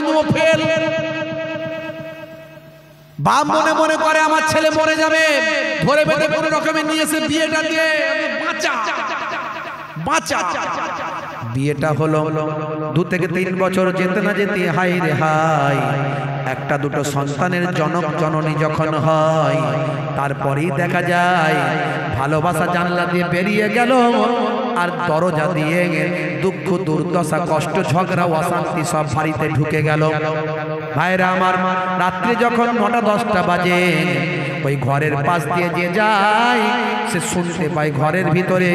কিন্তু ও ফেল। বাপ মনে মনে করে আমার ছেলে মরে যাবে, ধরে বেঁধে কোনো রকমে নিয়ে এসে বিয়েটা দিয়ে বাঁচা বাঁচা। বিয়েটা হলো 2 থেকে 3 বছর যেতে না যেতে হাই রে হাই একটা দুটো সন্তানের জনক জননী যখন হয়, তারপরেই দেখা যায় ভালোবাসা জানলা দিয়ে বেরিয়ে গেল, আর দরজা দিয়ে দুঃখ দুর্দশা কষ্ট ঝগড়া অশান্তি সব বাড়িতে ঢুকে গেল। ভাইরা আমার, রাত্রে যখন 9টা-10টা বাজে ওই ঘরের পাশ দিয়ে যে যায় সে শুনতে পায় ঘরের ভিতরে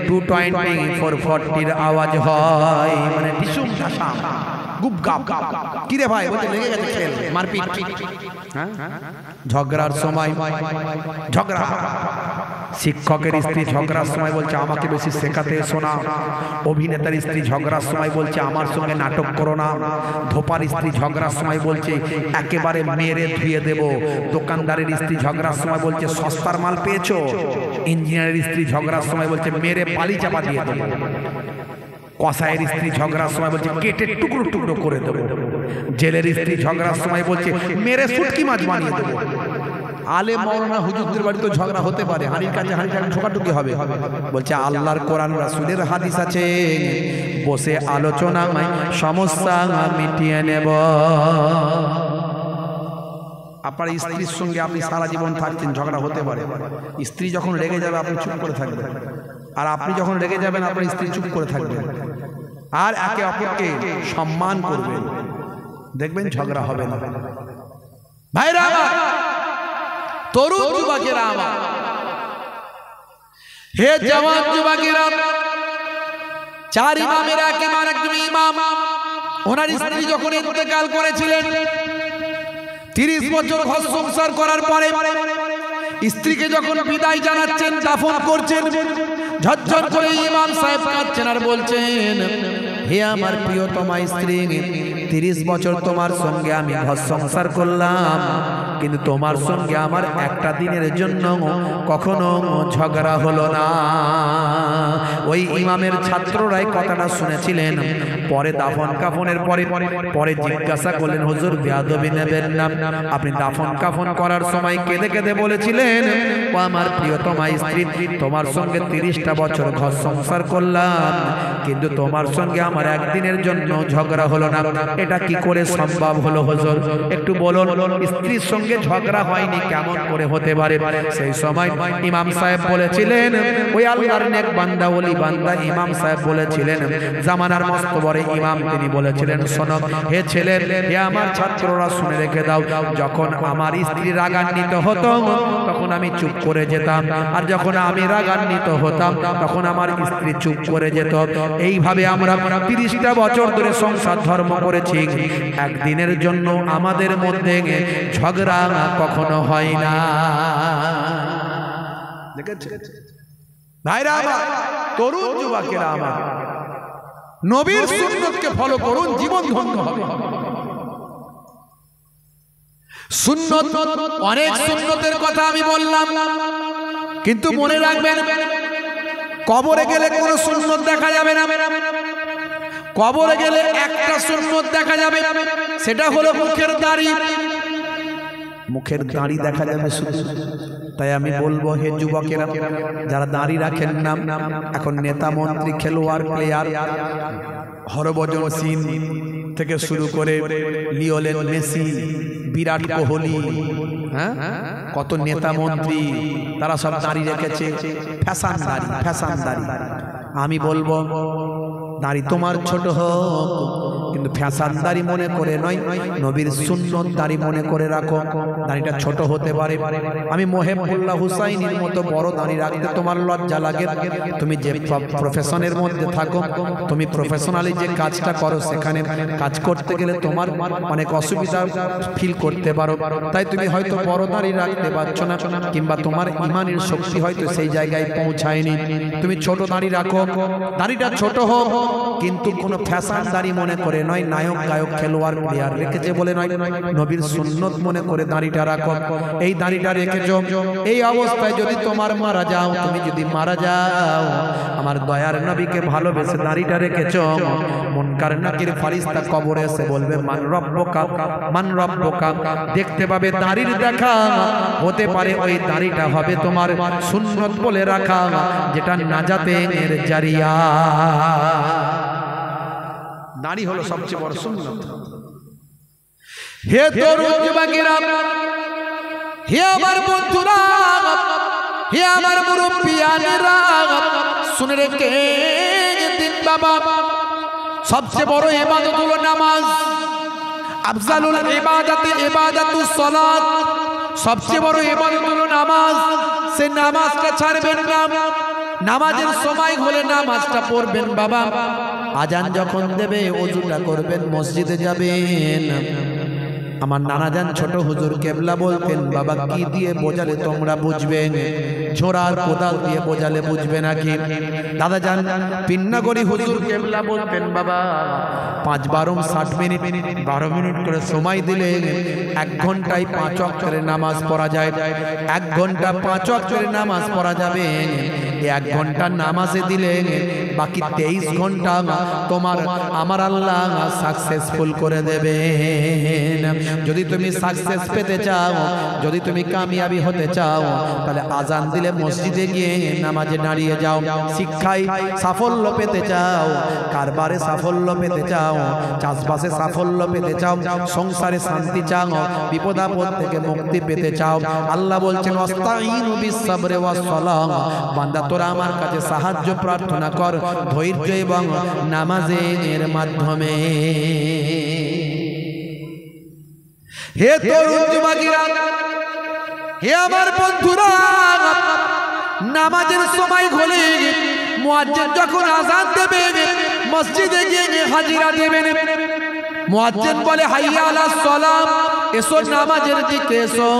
220 440 আওয়াজ হয়, মানে ডিসুম ঢাসাম গুপ গাপ। কি রে ভাই? বলতে লেগে গেছে খেল মারপিট, ঝগড়ার সময় ঝগড়া। শিক্ষকের স্ত্রী ঝগড়ার সময় বলছে আমাকে বেশি শেখাতে এসো না। অভিনেতার স্ত্রী ঝগড়ার সময় বলছে আমার সঙ্গে নাটক করো না। ধোপার স্ত্রী ঝগড়ার সময় বলছে একেবারে মেরে ধুয়ে দেব। দোকানদারের স্ত্রী ঝগড়ার সময় বলছে সস্তার মাল পেয়েছো। ইঞ্জিনিয়ারের স্ত্রী ঝগড়ার সময় বলছে মেরে পালি চাপা দিয়ে দেবো। কসাইয়ের স্ত্রী ঝগড়ার সময় বলছে কেটে টুকরো টুকরো করে দেবো। জেলের স্ত্রী ঝগড়ার সময় বলছে মেরে শুটকি মাছ বানিয়ে দেবো। আলে মাওলানা হুজুরদের বাড়িতে ঝগড়া হতে পারে, হাড়ির কাছে হাড়ি ঠোকাঠুকি হবে। বলছে আল্লাহর কোরআন রাসূলের হাদিস আছে, বসে আলোচনায় সমস্যা মিটিয়ে নেব। আপনার স্ত্রীর সঙ্গে আপনি সারা জীবন থাকছেন, ঝগড়া হতে পারে। স্ত্রী যখন রেগে যাবে আপনি চুপ করে থাকবেন, আর আপনি যখন রেগে যাবেন আপনার স্ত্রী চুপ করে থাকবেন, আর একে অপরকে সম্মান করবেন, দেখবেন ঝগড়া হবে না। ভাইরা আমার, তরুণ যুবকেরা আমার, হে জওয়ান যুবকেরা, 4 ইমামের এক ইমাম, একজন ইমাম, ওনার স্ত্রী যখন ইন্তেকাল করেছিলেন 30 বছর ঘর সংসার করার পরে স্ত্রীকে যখন বিদায় জানাচ্ছেন, দাফন করছেন, ঝরঝর করে ইমাম সাহেব কাঁদছেন আর বলছেন হে আমার প্রিয়তমা স্ত্রী, 30 বছর তোমার সঙ্গে আমি ঘর সংসার করলাম, কিন্তু তোমার সঙ্গে আমার একটা দিনের জন্য কখনো ঝগড়া হলো না। ওই ইমামের ছাত্ররাই কথাটা শুনেছিলেন। পরে দাফন কাফনের পরে জিজ্ঞাসা করলেন হুজুর বেয়াদবি নেবেন না, আপনি দাফন কাফন করার সময় কেঁদে কেঁদে বলেছিলেন ও আমার প্রিয়তমা স্ত্রী, তোমার সঙ্গে 30টা বছর ঘর সংসার করলাম, কিন্তু তোমার সঙ্গে আমার একদিনের জন্য ঝগড়া হলো না, এটা কি করে সম্ভব হলো হুজুর? একটু বলুন, স্ত্রীর সঙ্গে ঝগড়া হয়নি কেমন করে হতে পারে? সেই সময় ইমাম সাহেব বলেছিলেন, ওই আল্লাহর নেক বান্দা ওলি বান্দা ইমাম সাহেব বলেছিলেন, জামানার মস্ত বড় ইমাম, তিনি বলেছিলেন শোনো হে ছেলে, হে আমার ছাত্ররা শুনে রেখে দাও, যখন আমার স্ত্রী রাগান্বিত হতো তখন আমি চুপ করে যেতাম, আর যখন আমি রাগান্বিত হতাম তখন আমার স্ত্রী চুপ করে যেত। এইভাবে আমরা 30টা বছর ধরে সংসার ধর্ম করেছি, একদিনের জন্য আমাদের মধ্যে ঝগড়া কখনো হয় না। দেখেছেন ভাইরা আমার, তরুণ যুবকেরা আমার, নবীর সুন্নতকে ফলো করুন, জীবন ধন্য হবে। সুন্নত, অনেক সুন্নতের কথা আমি বললাম, কিন্তু মনে রাখবেন কবরে গেলে কোনো সুন্নত দেখা যাবে না। কবরে গেলে একটা সুন্নত দেখা যাবে, সেটা হলো মুখের দাড়ি। মুখের দাড়ি দেখা যাবে শুধু। তাই আমি বলবো হে যুবকেরা, যারা দাড়ি রাখেন না, এখন নেতা মন্ত্রী খেলোয়াড় প্লেয়ার হরভজন সিং থেকে শুরু করে লিওনেল মেসি, বিরাট কোহলি, হ্যাঁ কত নেতা মন্ত্রী, তারা সব দাড়ি রেখেছে, ফ্যাশন দাড়ি, ফ্যাশন দাড়ি। আমি বলবো দাড়ি তোমার ছোট হোক, কিন্তু ফ্যাশন দাড়ি মনে করে নয়, নবীর সুন্নত দাড়ি মনে করে রাখো। দাড়িটা ছোট হতে পারে। আমি মোহেবুল্লাহ হুসাইনের মতো বড় দাড়ি রাখতে তোমার লজ্জা লাগে। তুমি যে প্রফেশনের মধ্যে থাকো, তুমি প্রফেশনালি যে কাজটা করো, সেখানে কাজ করতে গেলে তোমার অনেক অসুবিধা ফিল করতে পারো, তাই তুমি হয়তো বড় দাড়ি রাখতে পারছো না, কিংবা তোমার ইমানের শক্তি হয়তো সেই জায়গায় পৌঁছায়নি। তুমি ছোট দাড়ি রাখো, দাড়িটা ছোট হোক, কিন্তু কোনো ফ্যাশন দাড়ি মনে করে বলে নয়, নায়ক গায়ক খেলোয়াড় প্লেয়ার রেখেছে বলে নয়, নবীর সুন্নত মনে করে দাড়িটা রাখো। এই দাড়িটা রেখেছো, এই অবস্থায় যদি তোমার মারা যাও, তুমি যদি মারা যাও, আমার দয়ার নবীকে ভালোবেসে দাড়িটা রেখেছো, মুনকার নাকির ফারিস্তা কবরে এসে বলবে মান রব্বুকা, মান রব্বুকা। দেখতে পাবে দাড়ির দেখা, হতে পারে ওই দাড়িটা হবে তোমার সুন্নত বলে রাখা, যেটা নাজাতের জারিয়া। দাড়ি হলো সবচেয়ে বড় সুন্নত। হে তরুণ যুবকেরা, হে আমার বন্ধুরা, হে আমার মুরব্বিয়ানেরা, শুনে রেখে দিন বাবা, সবচেয়ে বড় ইবাদত হলো নামাজ। আফজালুল ইবাদাতি ইবাদাতুস সালাত, সবচেয়ে বড় ইবাদত হলো নামাজ। সেই নামাজটা ছাড়বেন না। নামাজের সময় হলে নামাজটা পড়বেন বাবা। আজান যখন দেবে ওযুটা করবেন, মসজিদে যাবেন। আমার নানা যান ছোট হুজুর কেবলা বলতেন, বাবা কি দিয়ে বোঝালে তোমরা বুঝবে, ঝোড়ার কোদাল দিয়ে বোঝালে বুঝবে নাকি? দাদা যান পিন্নাগরি হুজুর কেবলা বলতেন, বাবা 5 12 60 মিনিট 12 মিনিট করে সময় দিলে 1 ঘন্টায় 5 ওয়াক্তের নামাজ পড়া যায়। 1 ঘন্টা 5 ওয়াক্তের নামাজ পড়া যাবে। 1 ঘন্টা নামাজে দিলে বাকি 23 ঘন্টা তোমার আমার আল্লাহ সাকসেসফুল করে দেবেন। যদি তুমি সাকসেস পেতে চাও, যদি তুমি কামিয়াবি হতে চাও, তাহলে আজান দিলে মসজিদে গিয়ে নামাজে দাঁড়িয়ে যাও। শিক্ষায় সাফল্য পেতে চাও, কারবারে সাফল্য পেতে চাও, চাষবাসে সাফল্য পেতে চাও, সংসারে শান্তি চাও, বিপদ আপদ থেকে মুক্তি পেতে চাও, আল্লাহ বলছেন আস্তাইনু বিস-সাবরি ওয়াস-সালাহ, বান্দা তোরা আমার কাছে সাহায্য প্রার্থনা কর ধৈর্য এবং নামাজের মাধ্যমে। হে তরুণ যুবকেরা, হে আমার বন্ধুরা, নামাজের সময় হলে মুয়াজ্জিন যখন আযান দেবে, মসজিদে গিয়ে হাজিরা দেবেন। মুয়াজ্জিন বলে হাইয়া আলাস সালাম, এসো নামাজের দিকে এসো।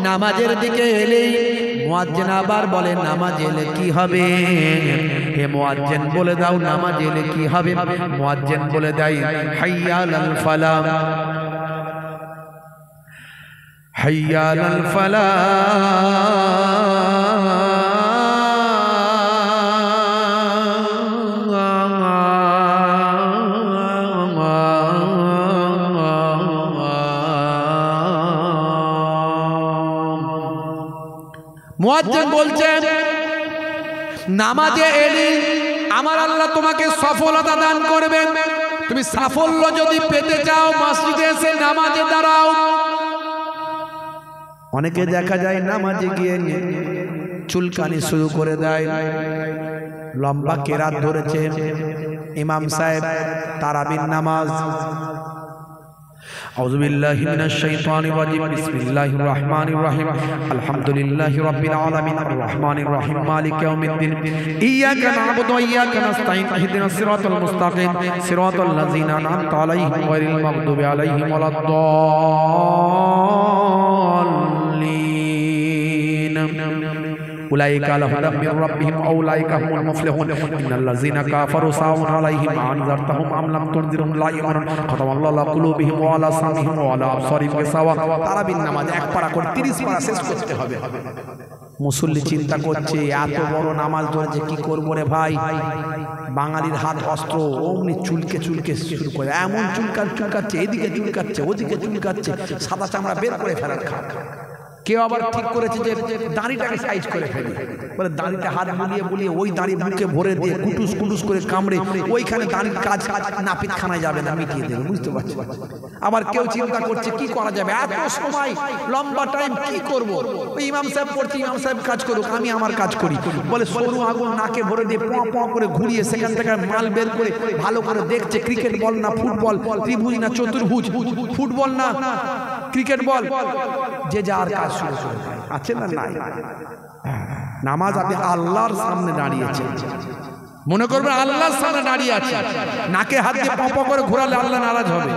নামাজের দিকে এলেই মুয়াজ্জিন আবার বলে নামাজ এলে কি হবে? হে মুয়াজ্জিন বলে দাও নামাজ এলে কি হবে? মুয়াজ্জিন বলে দেয় হাইয়া আলাল ফালাহ, হাইয়া আলাল ফালাহ। মুয়াজ্জিন বলছেন নামাজে এলে আমার আল্লাহ তোমাকে সফলতা দান করবেন। তুমি সাফল্য যদি পেতে চাও, মসজিদে এসে নামাজে দাঁড়াও। অনেকে দেখা যায় নামাজে গিয়ে চুলকানি শুরু করে দেয়, লম্বা কেরাত ধরেছে, ইমাম সাহেব তারাবির নামাজ। আউযু বিল্লাহি মিনাশ শাইতানির রাজিম, বিসমিল্লাহির রাহমানির রাহিম, আলহামদুলিল্লাহি রাব্বিল আলামিন, আর রাহমানির রাহিম, মালিকি ইয়াউমিদ্দিন, ইয়্যাকা না'বুদু ওয়া ইয়্যাকা নাস্তাঈন, ইহদিনাস সিরাতাল মুস্তাকিম, সিরাতাল লাযিনা আন'আমতা আলাইহিম গায়রিল মাগদুবি আলাইহিম ওয়ালাদ-দাল্লিন। উলাইকা আলা হুদাম মির রাব্বিহিম ওয়া উলাইকা হুমুল মুফলিহুন। ইন্নাল্লাযীনা কাফারু সাওয়াউন আলাইহিম আনযারতাহুম আম লাম তুনযিরহুম লা ইউমিনুন। খাতামাল্লাহু আলা কুলুবিহিম ওয়া আলা সামিহিম ওয়া আলা আবসারিহিম গিশাওয়া। তারাবির নামাজ 1 পারা করে 30 পারা শেষ করতে হবে। মুসল্লি চিন্তা করছে এত বড় নামাজ ধরেছে কি করব রে ভাই। বাঙালির হাত অস্ত্র, অমনি চুলকে চুলকে শুরু করে, এমন চুলকাচ্ছে, এদিকে চুলকাচ্ছে, ওদিকে চুলকাচ্ছে, সাদা চামড়া বের করে ফেলার খা। কেউ আবার ঠিক করেছে যে দাড়িটাকে সাইজ করে ফেলি, বলে দাড়িটা হাত বুলিয়ে ওই দাড়ি মুখে ভরে দিয়ে কুটুস কুটুস করে কামড়ে ওইখানে দাড়ির কাজ নাপিতখানায় যাবে না, মিটিয়ে দেবে। বুঝতে পারছি। আবার কেউ চিন্তা করছে কি করা যাবে, এত সময় লম্বা টাইম কি করব। ওই ইমাম সাহেব পড়ছে, ইমাম সাহেব কাজ করুক, আমি আমার কাজ করি। বলে সরু আগুন নাকে ভরে দিয়ে প প করে ঘুরিয়ে সেখান থেকে মাল বের করে ভালো করে দেখছে ক্রিকেট বল না ফুটবল, ত্রিভুজ না চতুর্ভুজ, ফুটবল না ক্রিকেট বল, যে যার কাজ শুরু করে আছে না নাই। নামাজ আপনি আল্লাহর সামনে দাঁড়িয়েছেন, মনে করবেন আল্লাহর সামনে দাঁড়িয়ে আছে, নাকে হাত দিয়ে পপ করে ঘোরালে আল্লাহ নারাজ হবে।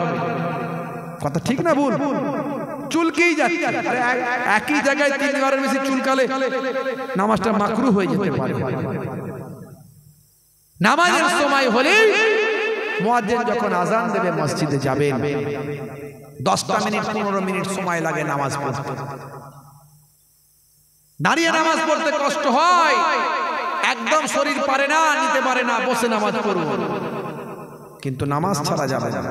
কথা ঠিক না ভুল? চুলকেই যাচ্ছে, একই জায়গায় 3 বারের বেশি চুলকালে নামাজটা মাকরুহ হয়ে যেতে পারে। নামাজের সময় হলে মুয়াজ্জিন যখন আজান দেবে মসজিদে যাবেন, 10টা মিনিট 15 মিনিট সময় লাগে নামাজ পড়তে। দাঁড়িয়ে নামাজ পড়তে কষ্ট হয়, একদম শরীর পারে না, নিতে পারে না, বসে নামাজ পড়ব। কিন্তু নামাজ ছাড়া যাবে না।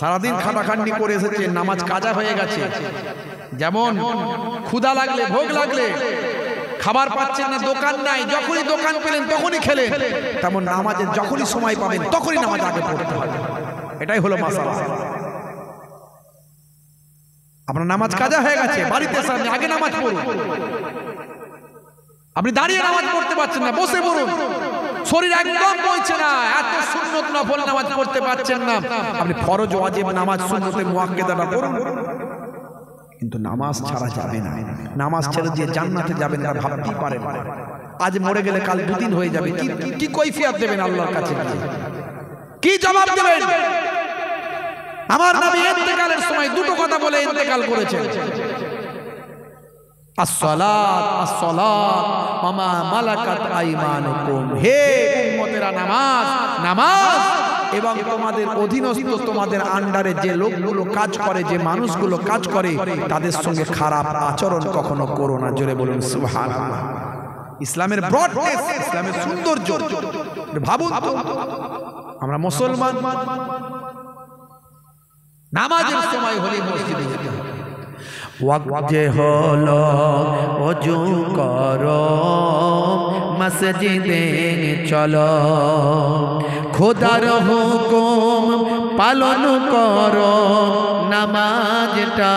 সারাদিন খাটাখাটনি করে এসেছে, নামাজ কাজা হয়ে গেছে। যেমন ক্ষুধা লাগলে, ভোগ লাগলে, খাবার পাচ্ছেন না, দোকান নাই, যখনই দোকান পেলেন তখনই খেলেন, তেমন নামাজের যখনই সময় পাবেন তখনই নামাজ আগে পড়তে হবে। এটাই হলো মাসালা। আপনার নামাজ কাজা হয়ে গেছে, বাড়িতে সামনে আগে নামাজ পড়ুন। আপনি দাঁড়িয়ে নামাজ পড়তে পারছেন না, বসে পড়ুন। শরীর একদম বইছে না, এত সুন্নত নফল নামাজ পড়তে পারছেন না, আপনি ফরজ ওয়াজিব নামাজ সুন্নতে মুআক্কাদাটা পড়ুন। কিন্তু নামাজ ছাড়া যাবে না। নামাজ ছেড়ে দিয়ে জান্নাতে যাবেন না ভাবতেই পারেন না। আজ মরে গেলে কাল 2 দিন হয়ে যাবে, কি কৈফিয়ত দেবেন আল্লাহর কাছে, কি জবাব দেবেন? আমার নবী ইন্তেকালের সময় দুটো কথা বলে ইন্তেকাল করেছেন, আসসালাত আসসালাত ওয়া মা মালাকাত আইমানুকুম। হে উম্মতেরা, নামাজ নামাজ, এবং তোমাদের অধীনস্থ, তোমাদের আন্ডারে যে লোকগুলো কাজ করে, যে মানুষগুলো কাজ করে, তাদের সঙ্গে খারাপ আচরণ কখনো করো না। জোরে বলুন সুবহানাল্লাহ। ইসলামের ব্রডনেস, ইসলামের সৌন্দর্য ভাবুন তো। আমরা মুসলমান, নামাজের সময় হলে মসজিদে যেতে হবে। ওয়াক্ত হলো ওযু করো, মসজিদে চলো, খোদার হুকুম পালন করো, নামাজটা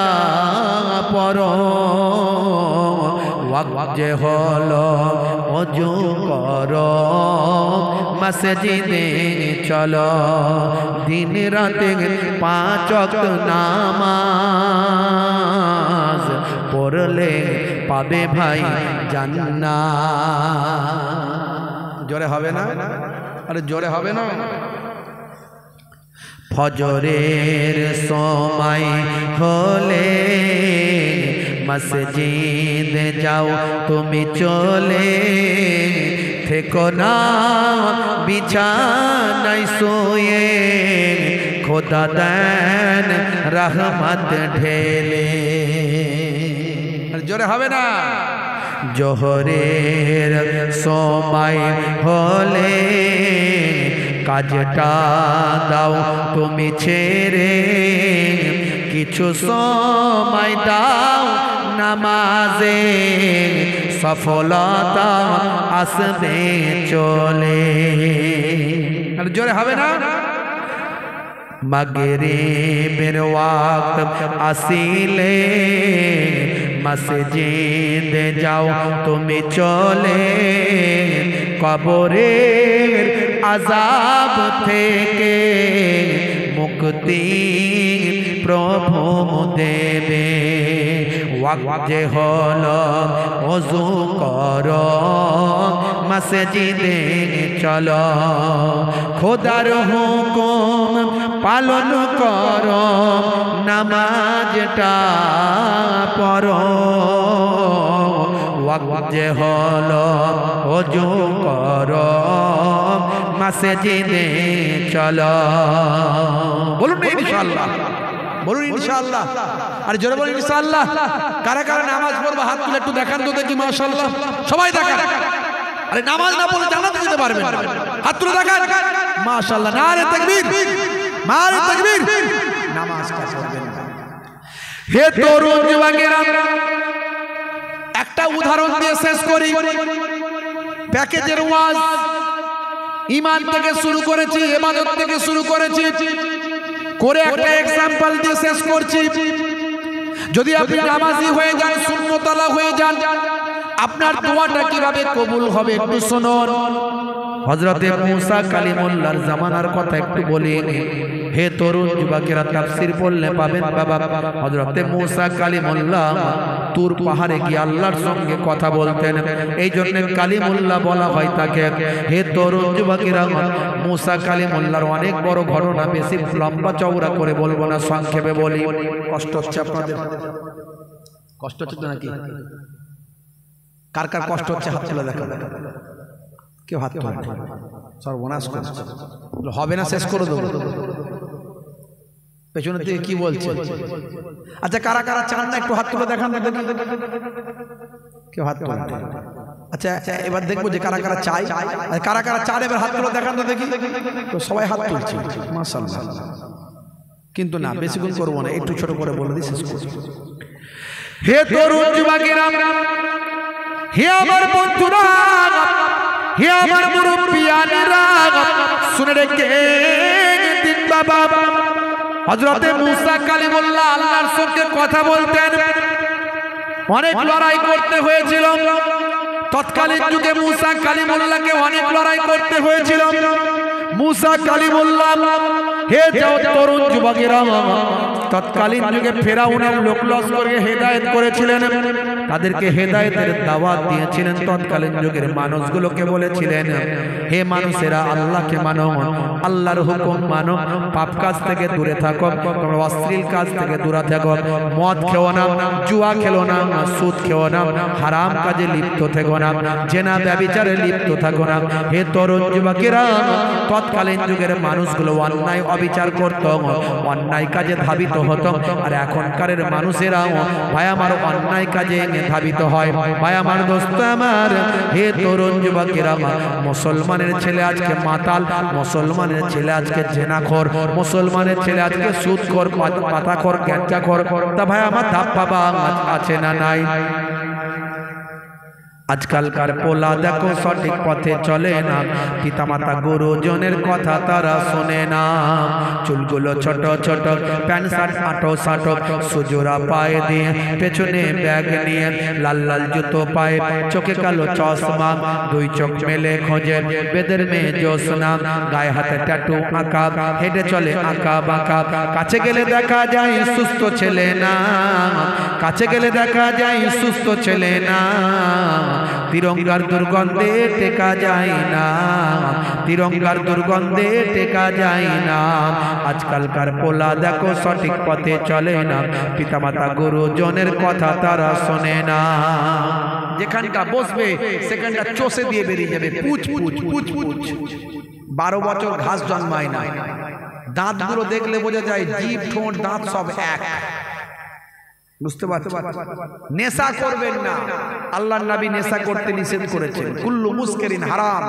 পড়ো। ওয়াক্ত হলো ওযু করো, মসজিদে চলো, দিন রাতে 5 ওয়াক্ত নামাজ পড়লে পাবে ভাই জান্নাত। জোরে হবে না? আরে জোরে হবে না? ফজরের সময় হলে মসজিদে যাও তুমি চলে, থেকো না বিছানায় শুয়ে, খোদা দেন রহমত ঢেলে। জোরে হবে না? জোহরের সময় হলে কাজটা দাও তুমি ছেড়ে, কিছু সময় দাও নামাজে, সফলতা আসবে চলে। আর জোরে হবে না? মাগরিবের ওয়াক্ত আসিলে মসজিদে যাও তুমি চলে, কবরের আযাব থেকে মুক্তি প্রভু দেবে। ওয়াক্ত হলো ওযু করো, মসজিদে চলো, খোদার হুকুম পালন করো, নামাজটা পড়ো। ওয়াক্ত হলো ওযু করো, মসজিদে চলো। বলুন না ইনশাআল্লাহ, বলুন ইনশাআল্লাহ। আর জোরে বলুন ইনশাআল্লাহ। কারা কারা নামাজ পড়বে হাত তুলে একটু দেখান তো দেখি। মাশাআল্লাহ, সবাই দেখান। আরে নামাজ না পড়লে জান্নাতে যেতে পারবেন না, হাত তুলে দেখান। মাশাআল্লাহ, নারে তাকবীর, নারে তাকবীর। নামাজ কাজ করবেন। হে তরুণ যুবকেরা, একটা উদাহরণ দিয়ে শেষ করি। প্যাকেজের ওয়াজ, ঈমান থেকে শুরু করেছি, ইবাদত থেকে শুরু করেছি, করে একটা এক্সাম্পল দিয়ে শেষ করছি। যদি আপনি নামাজি হয়ে যান, সুন্নতওয়ালা হয়ে যান, আপনার দোয়াটা কিভাবে কবুল হবে একটু শুনুন। হযরতে মুসা কালিমুল্লাহর জামানার কথা একটু বলি। হে তরুণ যুবকেরা, তাফসীর পড়লে পাবেন বাবা, হযরতে মুসা কালিমুল্লাহ তুর পাহাড়ে গিয়ে আল্লাহর সঙ্গে কথা বলতেন। এই জন্য কালিমুল্লাহ বলা হয় তাকে। হে তরুণ যুবকেরা, মুসা কালিমুল্লাহর অনেক বড় ঘটনা, বেশি লম্বা চওড়া করে বলবো না, সংক্ষেপে বলি। কষ্ট হচ্ছে আপনাদের? কষ্ট হচ্ছে তো নাকি? কার কার কষ্ট হচ্ছে হাত তুলে দেখা। কেউ হাত তোলে? সর্বনাশ হবে না, শেষ করে দেবো। পেছনের দিকে কি বলছে? আচ্ছা, কারা কারা চান না একটু হাত তুলে দেখান না, দেখি কেউ হাত তুলে। আচ্ছা এবার দেখবো যে কারা কারা চাই, কারা কারা চান এবার হাত তুলে দেখান না দেখি। তো সবাই হাত তুলছে, মাশাআল্লাহ। কিন্তু না, বেশিক্ষণ করবো না, একটু ছোট করে বলে দিই, শেষ করছি। হে তরুণ যুবকেরা, হে আমার বন্ধুরা, হে আমার মুরব্বিয়ানেরা, শুনে রেখে দিন বাবা। হযরতে মুসা কালিমুল্লাহ আল্লাহর সঙ্গে কথা বলতেন, অনেক লড়াই করতে হয়েছিল। তৎকালীন যুগে মুসা কালিমুল্লাহকে অনেক লড়াই করতে হয়েছিল। মুসা কালিমুল্লাহ, হে তরুণ যুবকেরা, তৎকালীন যুগে ফেরাউনের লোক লস্করকে হেদায়েত করেছিলেন, তাদেরকে হেদায়েতের দাওয়াত দিয়েছিলেন। তৎকালীন যুগের মানুষগুলোকে বলেছিলেন, হে মানুষেরা, আল্লাহকে মানো, আল্লাহর হুকুম মানো, পাপ কাজ থেকে দূরে থাকো, তোমরা অশ্লীল কাজ থেকে দূরে থাকো, মদ খেও না, জুয়া খেলো না, সুদ খেও না, হারাম কাজে লিপ্ত থেকো না, জেনা ব্যভিচারে লিপ্ত থাকো না। হে তরুণ যুবকেরা, তৎকালীন যুগের মানুষগুলো অন্যায় অবিচার করত, অন্যায় কাজে ধাবিত হতো। আর এখনকার মানুষেরাও ভাই আমার অন্যায় কাজে ধাবিত হয়। ভাই আমার দোস্ত আমার, হে তরুণ যুবকেরা, মুসলমানের ছেলে আজকে মাতাল, মুসলমানের ছেলে আজকে জেনাখোর, মুসলমানের ছেলে আজকে সুদখোর, পাতাখোর, গ্যাঞ্জাখোর। তা ভাই আমার ধাপ্পা আছে না নাই? আজকালকার পোলা দেখো সঠিক পথে চলে না, পিতামাতা গুরুজনের কথা তারা শোনে না। চুলগুলো ছোট ছোট, প্যান্ট শার্ট আটো সাটো, সুজোরা পায়ে দিয়ে, পেছনে ব্যাগ নিয়ে, লাল লাল জুতো পায়ে, চোখে কালো চশমা, দুই চোখ মেলে খোঁজে বেদের মেয়ে জোসনা, গায়ে হাতে ট্যাটু আঁকা, হেঁটে চলে আঁকা বাঁকা। কাছে গেলে দেখা যায় সুস্থ ছেলে না, কাছে গেলে দেখা যায় সুস্থ ছেলে না। তিরঙ্গার দুর্গন্ধে টেকা যায় না, তিরঙ্গার দুর্গন্ধে টেকা যায় না। আজকালকার পোলা দেখো সঠিক পথে চলে না, পিতামাতা গুরুজনের কথা তারা শোনে না। যেখানটা বসবে সেখানটা চষে দিয়ে বেরিয়ে যাবে, পুচ পুচ পুচ পুচ। 12 বছর ঘাস জন্মায় না, দাঁতগুলো দেখলে বোঝা যায় জিভ ঠোঁট দাঁত সব এক। বুঝতে পারছেন? নেশা করবেন না, আল্লাহর নবী নেশা করতে নিষেধ করেছেন। কুল্লু মুস্কিরিন হারাম,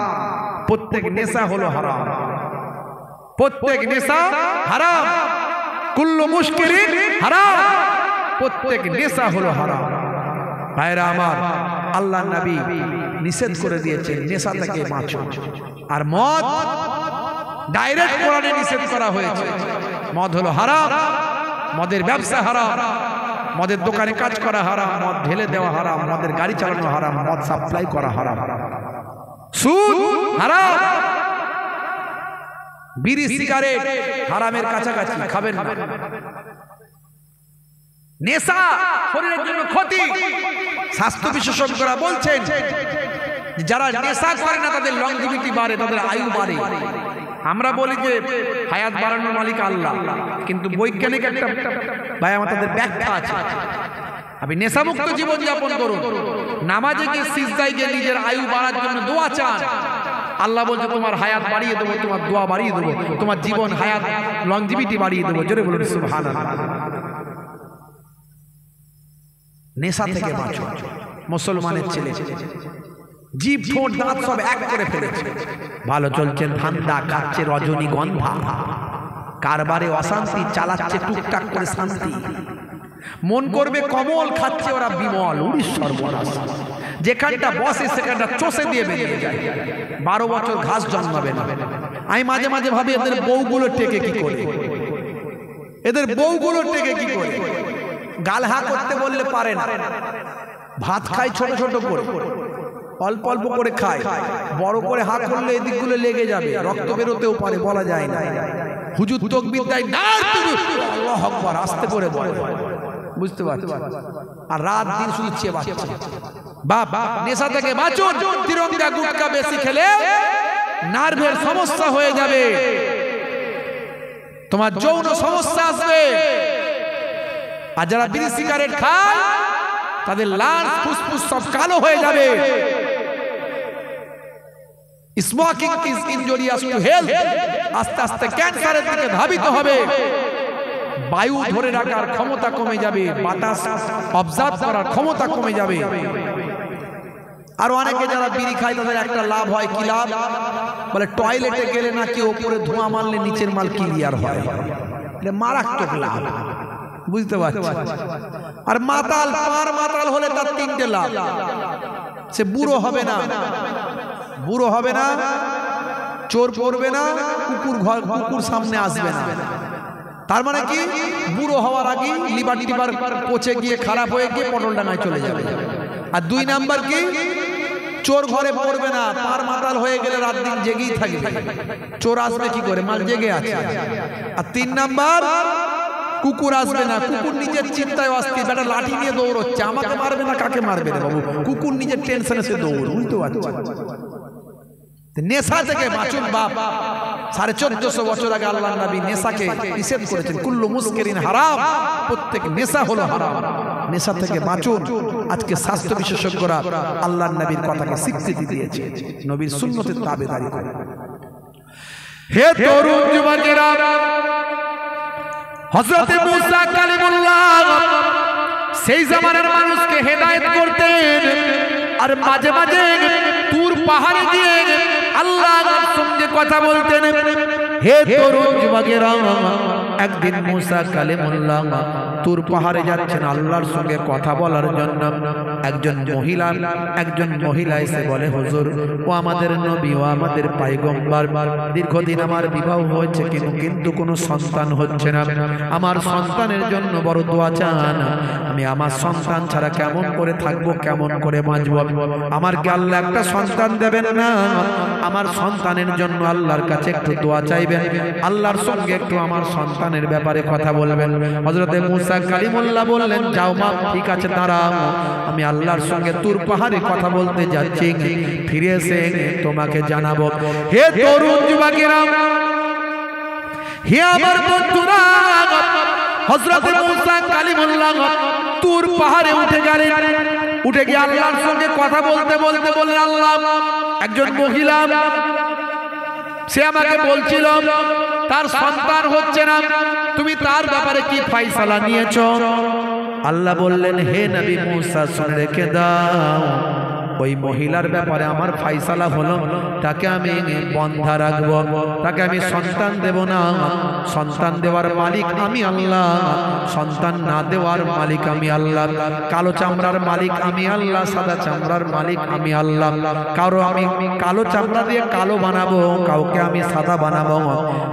প্রত্যেক নেশা হলো হারাম, প্রত্যেক নেশা হারাম। কুল্লু মুস্কিরিন হারাম, প্রত্যেক নেশা হলো হারাম। ভাইরা আমার, আল্লাহর নবী নিষেধ করে দিয়েছেন নেশা থেকে বাঁচো। আর মদ ডাইরেক্ট কোরআনে নিষেধ করা হয়েছে। মদ হলো হারাম, মদের ব্যবসা হারাম, মদের দোকানে কাজ করা হারাম, মদ ঢেলে দেওয়া হারাম, মদের গাড়ি চালানো হারাম, মদ সাপ্লাই করা হারাম, সুদ হারাম, বিড়ি সিগারেট হারামের কাছাকাছি খাবেন না। নেশা শরীরের জন্য ক্ষতি। স্বাস্থ্য বিশেষজ্ঞরা বলছেন যারা নেশা করে না তাদের লংজিভিটি বাড়ে, তাদের আয়ু বাড়ে। আমরা বলি যে হায়াত বাড়ানোর মালিক আল্লাহ, কিন্তু বৈজ্ঞানিক একটা ভাই আমার তাদের ব্যাখ্যা আছে। আপনি নেশামুক্ত জীবন যাপন করুন, নামাজে গিয়ে সিজদায় গিয়ে নিজের আয়ু বাড়ার জন্য দোয়া চান, আল্লাহ বলছে তোমার হায়াত বাড়িয়ে দেবো, তোমার দোয়া বাড়িয়ে দেবো, তোমার জীবন হায়াত লংজিভিটি বাড়িয়ে দেবো। জোরে বলুন সুবহানাল্লাহ। নেশা থেকে বাঁচো মুসলমানের ছেলে, জিভ ঠোঁট দাঁত সব এক করে ফেলেছে। ভালো চলছে ধান্দা, খাচ্ছে রজনীগন্ধা, কারবারে অশান্তি, চালাচ্ছে টুকটাক করে শান্তি। মন করবে কমল, খাচ্ছে ওরা বিমল। উড়িষ্যার বরাস যেখানটা বসে সেখানটা চষে দিয়ে বেরিয়ে যায়। 12 বছর ঘাস জন্মাবে না। আমি মাঝে মাঝে ভাবি এদের বউগুলো টেকে কি করে, এদের বউগুলো টেকে কি করে। গাল হা করতে বললে পারে না, ভাত খায় ছোট ছোট করে, অল্প অল্প করে খায়। বড় করে হাত করলে এদিকগুলো লেগে যাবে, রক্ত বেরোতেও পারে, বলা যায় না। হুজুর তাকবীর দেয়, আল্লাহু আকবার আস্তে করে বলে, বুঝতে পারছেন? আর রাত দিন শুধু চেয়ে বাঁচছে। বাপ নেশা থেকে বাঁচুন। তিরঙ্গা গুটকা বেশি খেলে নার্ভের সমস্যা হয়ে যাবে, তোমার যৌন সমস্যা আসবে। আর যারা বিড়ি সিগারেট খায় তাদের লাঞ্চ ফুসফুস সব কালো হয়ে যাবে। Smoking is injurious to health. আস্তে আস্তে ক্যান্সারের দিকে ধাবিত হবে। বায়ু ধরে রাখার ক্ষমতা কমে যাবে, বাতাস অবজার্ভ করার ক্ষমতা কমে যাবে। আর অনেকে যারা বিড়ি খায় তাদের একটা লাভ হয়, কি লাভ? বলে টয়লেটে গেলে নাকি ওপরে ধোঁয়া মারলে নিচের মাল ক্লিয়ার হয়। এটা মারাত্মক লাভ, বুঝতে পারছি। আর মাতাল, পার মাতাল হলে তার তিনটে লাভ। সে বুড়ো হবে না, বুড়ো হবে না, চোর পড়বে না, কুকুর সামনে আসবে না। তার মানে কি? বুড়ো হওয়ার আগে লিভার টিভার পচে গিয়ে খারাপ হয়ে গিয়ে পটলডাঙ্গায় চলে যাবে। আর 2 নাম্বার কি? চোর ঘরে পড়বে না, পার মাতাল হয়ে গেলে রাত দিন জেগেই থাকবে। চোর আসবে কি করে? মাল জেগে আছে। আর 3 নাম্বার, কুকুর আসবে না। কুকুর নিজের চিন্তায় অস্থির, বেটা লাঠি নিয়ে দৌড়চ্ছে, আমাকে মারবে না কাকে মারবে রে বাবু। কুকুর নিজের টেনশনে সে দৌড়, বুঝতে পারছো? নেশা থেকে বাঁচুন বাপ। 1450 বছর আগে আল্লাহর নবী নেশাকে নিষেধ করেছেন, কুল্লু মুস্কিরিন হারাম, প্রত্যেক নেশা হলো হারাম। নেশা থেকে বাঁচুন। আজকে স্বাস্থ্য বিশেষজ্ঞরা আল্লাহর নবীর কথাকে স্বীকৃতি দিয়েছে, নবীর সুন্নতের তাবেদারি করে। হে তরুণ যুবকেরা, হযরত মুসা কালিমুল্লাহ সেই জামানার মানুষকে হেদায়েত করতেন। আর মাঝে মাঝে তুর পাহাড়ে গিয়ে আল্লাহর সঙ্গে কথা বলতেন। হে তরুণ যুবকেরা, একদিন মুসা কালিমুল্লাহ তুর পাহাড়ে যাচ্ছেন আল্লাহর সঙ্গে কথা বলার জন্য। একজন মহিলা এসে বলে, হুজুর, ও আমাদের নবী, ও আমাদের পয়গম্বর, দীর্ঘদিন আমার বিবাহ হয়েছে কিন্তু কোনো সন্তান হচ্ছে না। আমার সন্তানের জন্য বড় দোয়া চান। আমি আমার সন্তান ছাড়া কেমন করে থাকবো, কেমন করে বাঁচবো? আমার কি আল্লাহ একটা সন্তান দেবেন না? আমার সন্তানের জন্য আল্লাহর কাছে একটু দোয়া চাইবেন, আল্লাহর সঙ্গে একটু আমার সন্তানের ব্যাপারে কথা বলবেন। হযরত মুসা কালিমুল্লাহ বললেন, যাও মা, ঠিক আছে, দাঁড়াও, আমি আল্লাহর সঙ্গে তুর পাহাড়ে কথা বলতে যাচ্ছি, ফিরে এসে তোমাকে জানাবো। হে তরুণ যুবকেরা, হে আমার বন্ধুরা, হযরত মুসা কালিমুল্লাহ তুর পাহাড়ে উঠে গেলেন। উঠে গিয়ে আল্লাহর সঙ্গে কথা বলতে বলতে বললেন, আল্লাহ, একজন মহিলা সে আমাকে বলছিল তার সন্তান হচ্ছে না, তুমি তার ব্যাপারে কি ফয়সালা নিয়েছো? আল্লাহ বললেন, হে নবী মুসা, শুনে রেখে দাও, ওই মহিলার ব্যাপারে আমার ফয়সালা হলো, তাকে আমি বন্ধা রাখবো, তাকে আমি সন্তান দেব না। সন্তান দেওয়ার মালিক আমি আল্লাহ, সন্তান না দেওয়ার মালিক আমি আল্লাহ। কালো চামড়ার মালিক আমি আল্লাহ, সাদা চামড়ার মালিক আমি আল্লাহ। কারো আমি কালো চামড়া দিয়ে কালো বানাবো, কাউকে আমি সাদা বানাবো,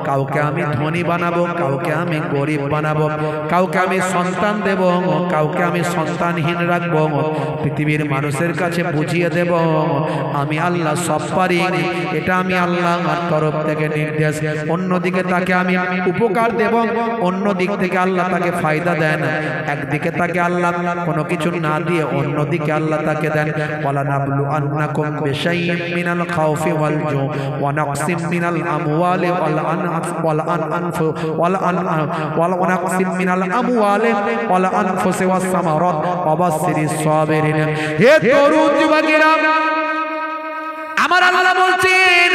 কাউকে আমি ধনী বানাবো, কাউকে আমি গরিব বানাবো, কাউকে আমি সন্তান দেব, কাউকে আমি সন্তানহীন রাখবো। পৃথিবীর মানুষের কাছে বুঝিয়ে দেব আমি আল্লাহ সব পারি, এটা আমি আল্লাহর তরফ থেকে নির্দেশ। অন্যদিকে তাকে আমি উপকার দেব, অন্য দিক থেকে আল্লাহ তাকে ফায়দা দেন। একদিকে তাকে আল্লাহ কোনো কিছু না দিয়ে অন্যদিকে আল্লাহ তাকে দেন। ওয়ালা নাবলু আন্নাকুম বিশাইইম মিনাল খাউফি ওয়াল জু ওয়া নাকসিম মিনাল আমওয়ালি ওয়াল আনফু ওয়াল নাকসিম মিনাল আমওয়ালি ওয়াল আনফুসি ওয়াস সামারাত ওয়া বাশশিরিস সাবিরিন। হে তরুণ যুবকেরা, আমার আল্লাহ বলছেন,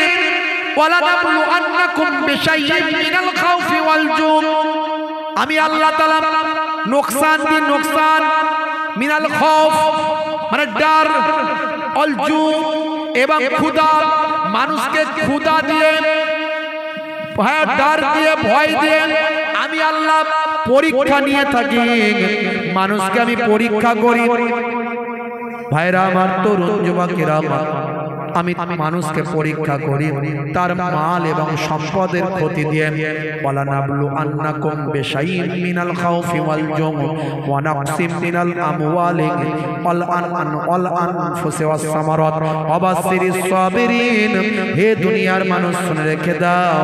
ওয়ালা নাবলু আন্নাকুম বিশাইইম মিনাল খাউফি ওয়াল জু, আমি আল্লাহ তাআলা নোকসান দি নোকসান, মিনাল খাউফ মানে ডর, ওয়াল জু এবং ক্ষুধা, মানুষকে ক্ষুধা দিয়ে, ডর দিয়ে, ভয় দিয়ে আমি আল্লাহ পরীক্ষা নিয়ে থাকি, মানুষকে আমি পরীক্ষা করি। ভাইরা আমার, তরুণ যুবকেরা, আমি মানুষকে পরীক্ষা করি তার মাল এবং সম্পদের ক্ষতি দিয়ে। ওয়ালা নাবলু আন্নাকুম বিশাইইম মিনাল খাউফি ওয়াল জু ওয়া নাকসিম মিনাল আমওয়ালি ওয়াল আনফুসি ওয়াস সামারাত ওয়া বাশশিরিস সাবিরিন। হে দুনিয়ার মানুষ, শুনে রেখে দাও,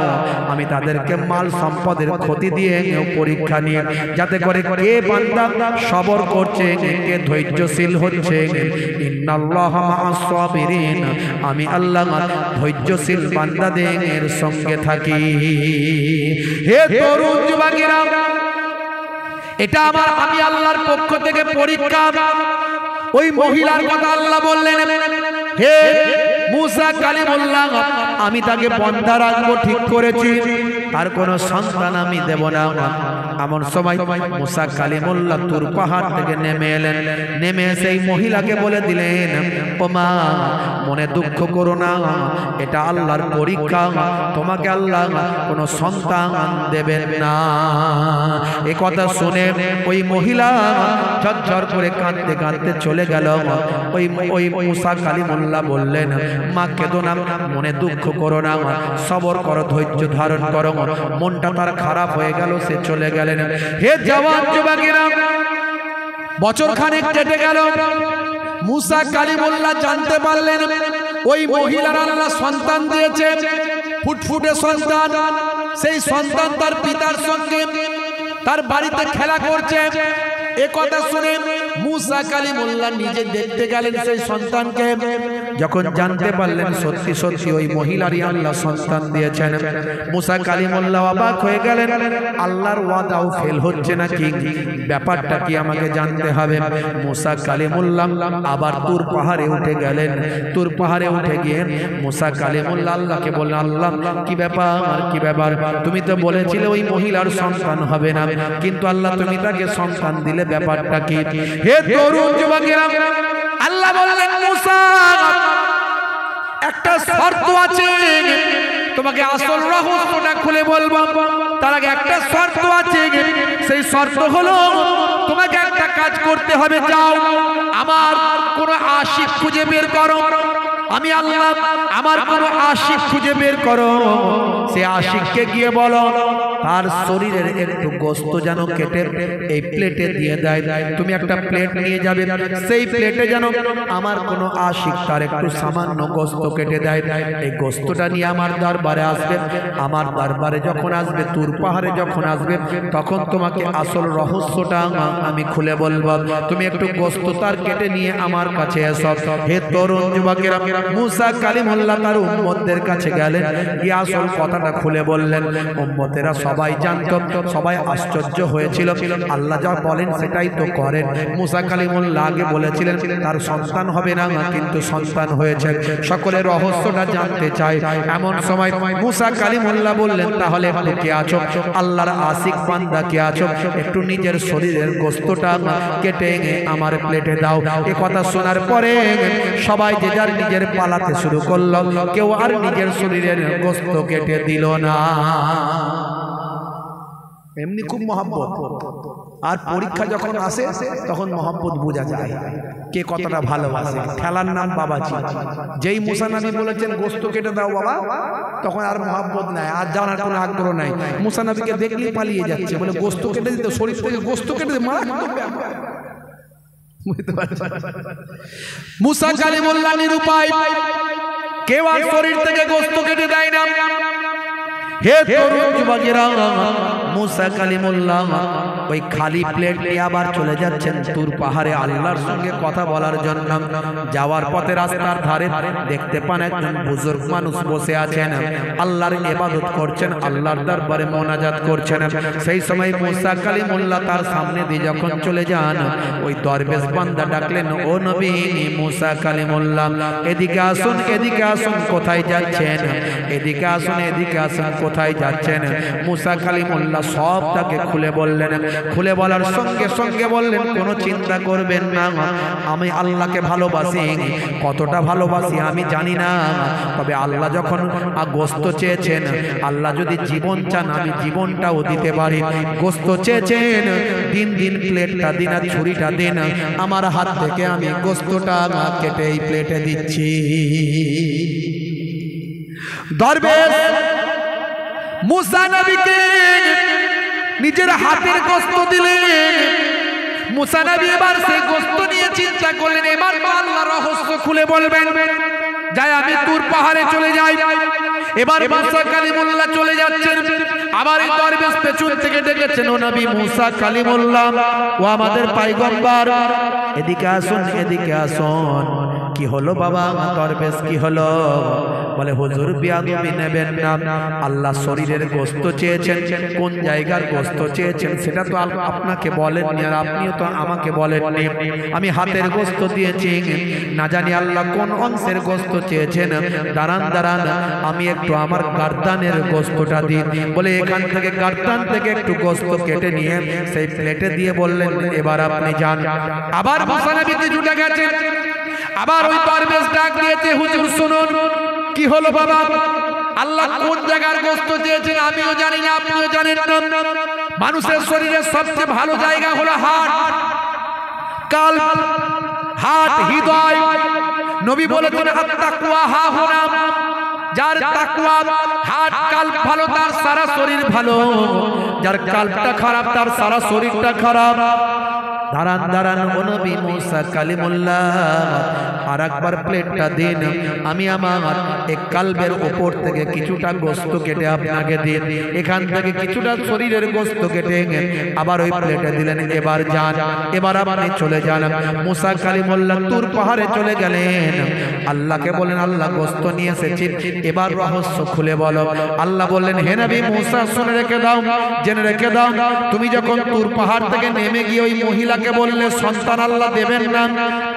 আমি তাদেরকে মাল সম্পদের ক্ষতি দিয়ে পরীক্ষা নিয়ে, যাতে করে কে বান্দা সবর করছে, কে ধৈর্যশীল হচ্ছে। ইন্নাল্লাহা মা'আস সাবিরিন, আমি আল্লাহ ধৈর্যশীল বান্দাদের সঙ্গে থাকি। হে তরুণ যুবকেরা, এটা আমি আল্লাহর পক্ষ থেকে পরীক্ষা। ওই মহিলার কথা আল্লাহ বললেন, হে মুসা কালিমুল্লাহ আমি তাকে বন্ধা রাখবো ঠিক করেছি, আর কোন সন্তান আমি দেব না। এমন সময় মুসা কালিমুল্লাহ তুর পাহাড় থেকে নেমে এলেন। নেমে সেই মহিলাকে বলে দিলেন, ও মা, মনে দুঃখ করো না, এটা আল্লাহর পরীক্ষা, তোমাকে আল্লাহ কোন সন্তান দেবেন না। এ কথা শুনে ওই মহিলা ঝরঝর করে কাঁদতে কাঁদতে চলে গেল। ওই মুসা কালিমুল্লাহ বললেন, মা কেঁদো না, মনে দুঃখ করো না, সবর করো, ধৈর্য ধারণ করো। মনটা তার খারাপ হয়ে গেল, সে চলে গেলেন। হে জওয়ান যুবকেরা, বছর খানেক কেটে গেল। মুসা কালিমুল্লাহ জানতে পারলেন ওই মহিলার আল্লাহ সন্তান দিয়েছে, ফুটফুটে সন্তান। সেই সন্তান তার পিতার সঙ্গে তার বাড়িতে খেলা করছে। এ কথা শুনে মুসা কালিমুল্লাহ নিজে দেখতে গেলেন সেই সন্তানকে। যখন জানতে পারলেন সত্যি সত্যি ওই মহিলারই আল্লাহ সন্তান দিয়েছেন, মুসা কালিমুল্লাহ অবাক হয়ে গেলেন। আল্লাহর ওয়াদাও ফেল হচ্ছে নাকি, ব্যাপারটা কি আমাকে জানতে হবে। মুসা কালিমুল্লাহ আবার তুর পাহাড়ে উঠে গেলেন। তুর পাহাড়ে উঠে গিয়ে মুসা কালিমুল্লাহ আল্লাহকে বললেন, আল্লাহ কি ব্যাপার, কি ব্যাপার, তুমি তো বলেছিলে ওই মহিলার সন্তান হবে না, কিন্তু আল্লাহ তুমি তাকে সন্তান দিলে, ব্যাপারটা কি। হে তরুণ যুবকেরা, আল্লাহ বললেন, মুসা একটা শর্ত আছে, তোমাকে আসল রহস্যটা খুলে বলবো, তার আগে একটা শর্ত আছে। সেই শর্ত হলো তোমাকে একটা কাজ করতে হবে, যাও আমার কোন আশিক খুঁজে বের করো। আমি আল্লাহ আমার কোন আশিক খুঁজে বের করো, সে আশিককে গিয়ে বলো তার শরীরের একটু গোস্ত যেন কেটে এই প্লেটে দিয়ে দেয়। তুমি একটা প্লেট নিয়ে যাবে, সেই প্লেটে যেন আমার কোন আশিক তার একটু সামান্য গোস্ত কেটে দেয়। এই গোস্তটা নিয়ে আমার দরবারে আসবে। আমার দরবারে যখন আসবে, তুর পাহাড়ে যখন আসবে, তখন তোমাকে আসল রহস্যটা আমি খুলে বলবো। তুমি একটু গোস্ত তার কেটে নিয়ে আমার কাছে এসো। হে তরুণ যুবকেরা, মুসা কালিমুল্লাহ তার উম্মতদের কাছে গেলেন, গিয়ে আসল কথাটা খুলে বললেন। উম্মতেরা সবাই জানতো, সবাই আশ্চর্য হয়েছিল। আল্লাহ যা বলেন সেটাই তো করেন। মুসা কালিমুল্লাহ আগে বলেছিলেন তার সন্তান হবে না, কিন্তু সন্তান হয়েছে। সকলে রহস্যটা জানতে চায়। এমন সময় মুসা কালিমুল্লাহ বললেন, তাহলে একটু কে আছো, আল্লাহর আশিক বান্দা কে আছো, একটু নিজের শরীরের গোস্তটা কেটে আমার প্লেটে দাও। এ কথা শোনার পরে সবাই যে যার নিজের পালাতে শুরু করলো, কেউ আর নিজের শরীরের গোস্ত কেটে দিল না। এমনি খুব মহব্বত। আর পরীক্ষা যখন আসে তখন মহব্বত বোঝা যায় কে কতটা ভালোবাসে। খেলার নাম বাবাজি। যেই মুসা নবী বলেছেন গোস্ত কেটে দাও বাবা, তখন আর মহব্বত নাই, আর জানার কোনো আগ্রহ নাই। মুসা নবীকে দেখলেই পালিয়ে যাচ্ছে, বলে গোস্ত কেটে দিতে, শরীর থেকে গোস্ত কেটে দিতে, মারাত্মক ব্যাপার। মুসা কালিমুল্লাহ নিরুপায়, কেউ আর শরীর থেকে গোস্ত কেটে দেয় না। হে তরুণ যুবকেরা, মুসা কালিমুল্লাহ ওই খালি প্লেট নিয়ে আবার চলে যাচ্ছেন তুর পাহাড়ে আল্লাহর সঙ্গে কথা বলার জন্য। যাওয়ার পথে রাস্তার ধারে দেখতে পান একজন বুজুর্গ মানুষ বসে আছেন, আল্লাহর ইবাদত করছেন, আল্লাহর দরবারে মোনাজাত করছেন। সেই সময় মুসা কালিমুল্লাহ তার সামনে দিয়ে যখন চলে যান, ওই দরবেশ বান্দা ডাকলেন, ও নবী মুসা কালিমুল্লাহ, এদিকে আসুন, এদিকে আসুন, কোথায় যাচ্ছেন, এদিকে আসুন, এদিকে আসুন, কোথায় যাচ্ছেন। মুসা কালিমুল্লাহ সব তাকে খুলে বললেন। খুলে বলার সঙ্গে সঙ্গে বললেন, কোনো চিন্তা করবেন না, আমি আল্লাহকে ভালোবাসি। কতটা ভালোবাসি আমি জানি না, তবে আল্লাহ যখন গোস্ত চেয়েছেন, আল্লাহ যদি জীবন চান, আমি জীবনটাও দিতে পারি। গোস্ত চেয়েছেন, দিন দিন প্লেটটা দিন, আর ছুরিটা দিন, আমার হাত থেকে আমি গোস্তটা কেটে এই প্লেটে দিচ্ছি। দরবেশ মুসা নবীকে নিজের হাতের গোস্ত দিলেন। মুসা নবী এবার সেই গোস্ত নিয়ে চিন্তা করলেন, এবার আল্লাহ রহস্য খুলে বলবেন। যাই আমি তুর পাহাড়ে চলে যাই। এবার মুসা কালিমুল্লাহ চলে যাচ্ছেন। আবার এই দরবেশ পেছন থেকে ডেকেছেন, ও নবী মুসা কালিমুল্লাহ, ও আমাদের পয়গম্বর, এদিকে আসুন, এদিকে আসুন। কি হলো বাবা দরবেশ কি হলো? বলে হুজুর বিয়াদবি নেবেন না, আল্লাহ শরীরের গোশত চেয়েছেন, কোন জায়গার গোশত চেয়েছেন সেটা তো আপনাকে বলেননি, আর আপনিও তো আমাকে বলেননি। আমি হাতের গোশত দিয়েছি, না জানি আল্লাহ কোন অংশের গোশত চেয়েছেন। দাঁড়ান দাঁড়ান, আমি একটু আমার গার্দানের গোশতটা দিই। বলে এখান থেকে গার্দান থেকে একটু গোশত কেটে নিয়ে সেই প্লেটে দিয়ে বললেন এবার আপনি যান। আবার মুসানবীতে জুটে গেছে, আবার ওই দরবেশ ডাক দিয়েছে, হুজুর শুনুন কি হলো বাবা? আল্লাহ কোন জায়গার গোশত চেয়েছেন আমিও জানি না, আপনিও জানেন না। মানুষের শরীরের সবচেয়ে ভালো জায়গা হলো হার্ট, কাল, হার্ট, হৃদয়। নবী বলেছেন আত-তাকওয়া হাহুনা, যার তাকওয়া হার্ট কাল্ব ভালো তার সারা শরীর ভালো, যার কাল্বটা খারাপ তার সারা শরীরটা খারাপ। দাঁড়ান দাঁড়ান, ও নবী মুসা কালিমুল্লাহ, আর একবার প্লেটটা দিন, আমি আমার এক কালবের উপর থেকে কিছুটা গোশত কেটে আপনাকে দিন। এখান থেকে কিছুটা শরীরের গোশত কেটে আবার ওই প্লেটে দিলেন, এবার যান, এবার আপনি চলে যান। মুসা কালিমুল্লাহ তুর পাহাড়ে চলে গেলেন। আল্লাহকে বলেন আল্লাহ গোশত নিয়ে এসেছি, এবার রহস্য খুলে বলো। আল্লাহ বললেন হে নবী মুসা শুনে রেখে দাও, জেনে রেখে দাও, তুমি যখন তুর পাহাড় থেকে নেমে গিয়ে ওই মহিলাকে বললে সন্তান আল্লাহ দেবেন না,